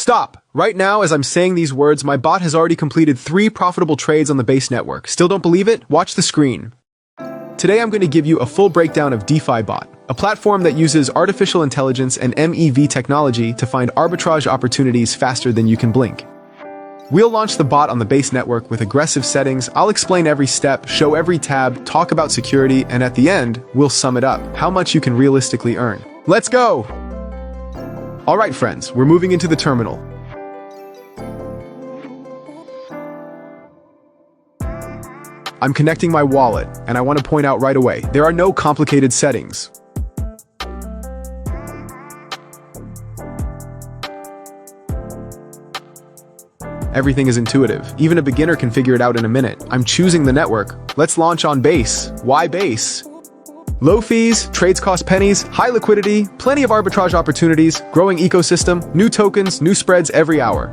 Stop! Right now, as I'm saying these words, my bot has already completed 3 profitable trades on the base network. Still don't believe it? Watch the screen. Today I'm going to give you a full breakdown of DeFiBot, a platform that uses artificial intelligence and MEV technology to find arbitrage opportunities faster than you can blink. We'll launch the bot on the base network with aggressive settings. I'll explain every step, show every tab, talk about security, and at the end, we'll sum it up, how much you can realistically earn. Let's go! Alright friends, we're moving into the terminal. I'm connecting my wallet, and I want to point out right away, there are no complicated settings. Everything is intuitive. Even a beginner can figure it out in a minute. I'm choosing the network. Let's launch on Base. Why Base? Low fees, trades cost pennies, high liquidity, plenty of arbitrage opportunities, growing ecosystem, new tokens, new spreads every hour.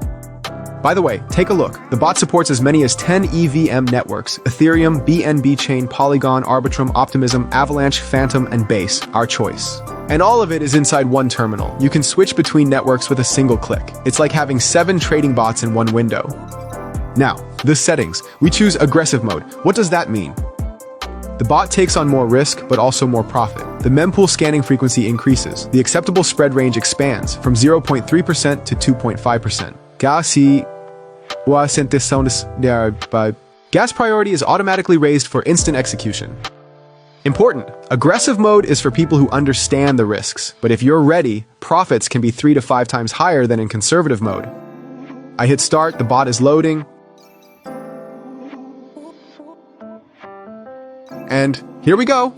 By the way, take a look. The bot supports as many as 10 EVM networks: Ethereum, BNB Chain, Polygon, Arbitrum, Optimism, Avalanche, Phantom, and Base, our choice. And all of it is inside one terminal. You can switch between networks with a single click. It's like having 7 trading bots in one window. Now, the settings. We choose aggressive mode. What does that mean? The bot takes on more risk, but also more profit. The mempool scanning frequency increases. The acceptable spread range expands from 0.3% to 2.5%. Gas priority is automatically raised for instant execution. Important. Aggressive mode is for people who understand the risks, but if you're ready, profits can be 3 to 5 times higher than in conservative mode. I hit start, the bot is loading. And here we go.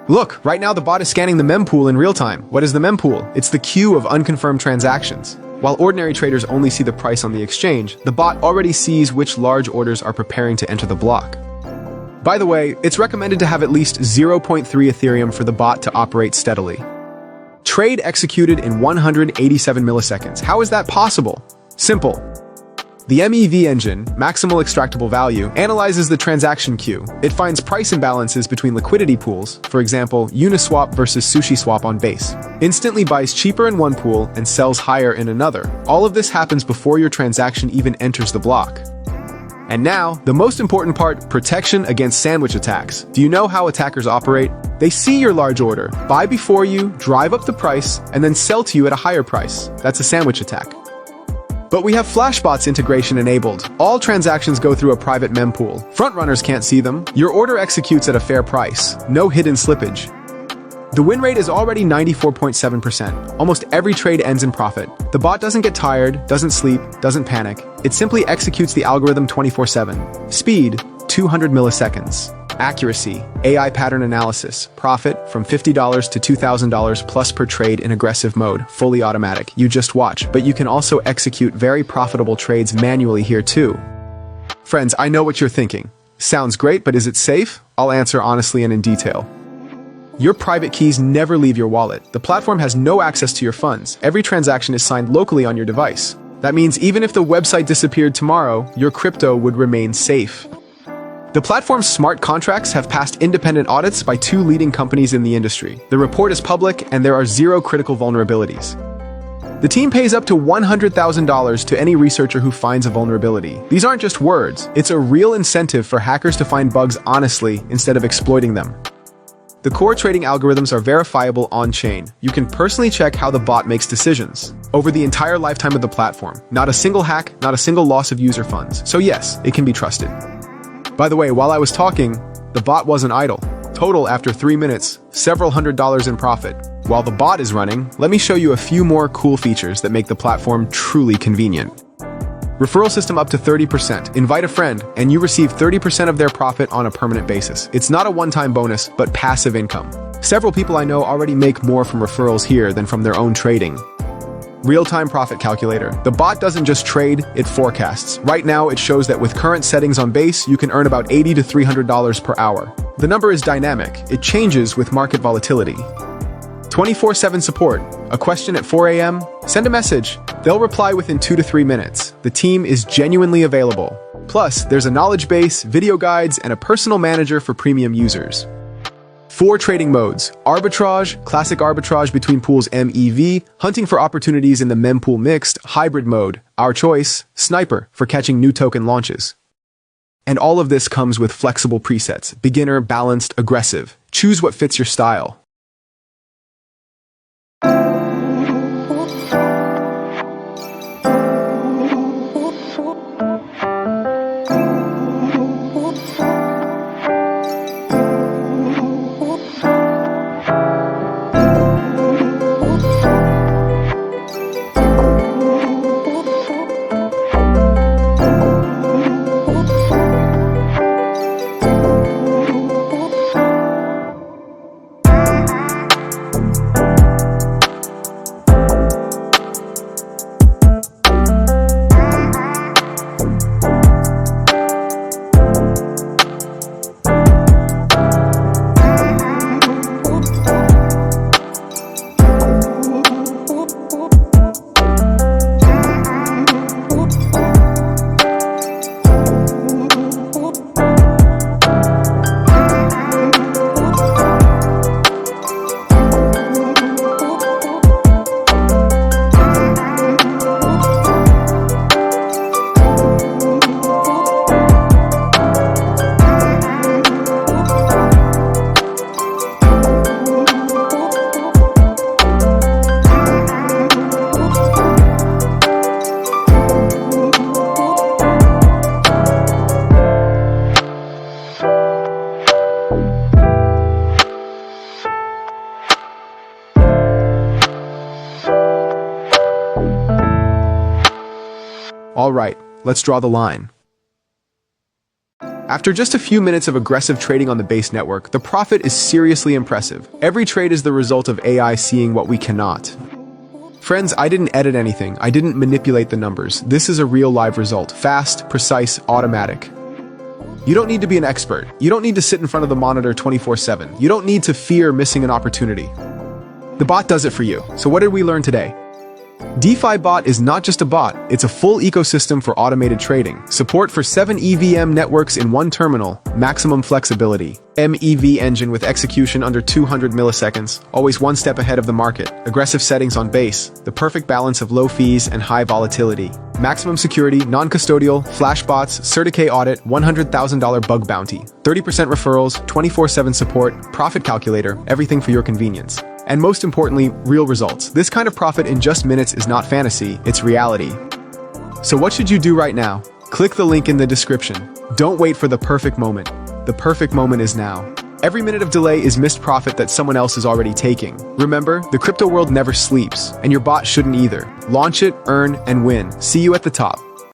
Look, right now the bot is scanning the mempool in real time. What is the mempool? It's the queue of unconfirmed transactions. While ordinary traders only see the price on the exchange, the bot already sees which large orders are preparing to enter the block. By the way, it's recommended to have at least 0.3 Ethereum for the bot to operate steadily. Trade executed in 187 milliseconds. How is that possible? Simple. The MEV engine, maximal extractable value, analyzes the transaction queue. It finds price imbalances between liquidity pools, for example, Uniswap versus SushiSwap on Base, instantly buys cheaper in one pool and sells higher in another. All of this happens before your transaction even enters the block. And now, the most important part, protection against sandwich attacks. Do you know how attackers operate? They see your large order, buy before you, drive up the price, and then sell to you at a higher price. That's a sandwich attack. But we have Flashbots integration enabled. All transactions go through a private mempool. Frontrunners can't see them. Your order executes at a fair price. No hidden slippage. The win rate is already 94.7%. Almost every trade ends in profit. The bot doesn't get tired, doesn't sleep, doesn't panic. It simply executes the algorithm 24/7. Speed, 200 milliseconds. Accuracy, AI pattern analysis. Profit from $50 to $2,000 plus per trade in aggressive mode, fully automatic. You just watch, but you can also execute very profitable trades manually here too. Friends, I know what you're thinking. Sounds great, but is it safe? I'll answer honestly and in detail. Your private keys never leave your wallet. The platform has no access to your funds. Every transaction is signed locally on your device. That means even if the website disappeared tomorrow, your crypto would remain safe. The platform's smart contracts have passed independent audits by 2 leading companies in the industry. The report is public, and there are 0 critical vulnerabilities. The team pays up to $100,000 to any researcher who finds a vulnerability. These aren't just words. It's a real incentive for hackers to find bugs honestly instead of exploiting them. The core trading algorithms are verifiable on-chain. You can personally check how the bot makes decisions over the entire lifetime of the platform. Not a single hack, not a single loss of user funds. So yes, it can be trusted. By the way, while I was talking, the bot wasn't idle. Total, after 3 minutes, several $100s in profit. While the bot is running, let me show you a few more cool features that make the platform truly convenient. Referral system up to 30%. Invite a friend, and you receive 30% of their profit on a permanent basis. It's not a one-time bonus, but passive income. Several people I know already make more from referrals here than from their own trading. Real-time profit calculator. The bot doesn't just trade, it forecasts. Right now, it shows that with current settings on Base, you can earn about $80 to $300 per hour. The number is dynamic. It changes with market volatility. 24/7 support. A question at 4 a.m.? Send a message. They'll reply within 2 to 3 minutes. The team is genuinely available. Plus, there's a knowledge base, video guides, and a personal manager for premium users. 4 trading modes: arbitrage, classic arbitrage between pools MEV, hunting for opportunities in the mempool mixed, hybrid mode, our choice, sniper for catching new token launches. And all of this comes with flexible presets: beginner, balanced, aggressive. Choose what fits your style. Alright, let's draw the line. After just a few minutes of aggressive trading on the base network, the profit is seriously impressive. Every trade is the result of AI seeing what we cannot. Friends, I didn't edit anything. I didn't manipulate the numbers. This is a real live result. Fast, precise, automatic. You don't need to be an expert. You don't need to sit in front of the monitor 24/7. You don't need to fear missing an opportunity. The bot does it for you. So what did we learn today? DeFiBot is not just a bot, it's a full ecosystem for automated trading. Support for 7 EVM networks in one terminal, maximum flexibility. MEV engine with execution under 200 milliseconds, always one step ahead of the market. Aggressive settings on base, the perfect balance of low fees and high volatility. Maximum security, non-custodial, flash bots, Certi audit, $100,000 bug bounty. 30% referrals, 24/7 support, profit calculator, everything for your convenience. And most importantly, real results. This kind of profit in just minutes is not fantasy, it's reality. So what should you do right now? Click the link in the description. Don't wait for the perfect moment. The perfect moment is now. Every minute of delay is missed profit that someone else is already taking. Remember, the crypto world never sleeps, and your bot shouldn't either. Launch it, earn, and win. See you at the top.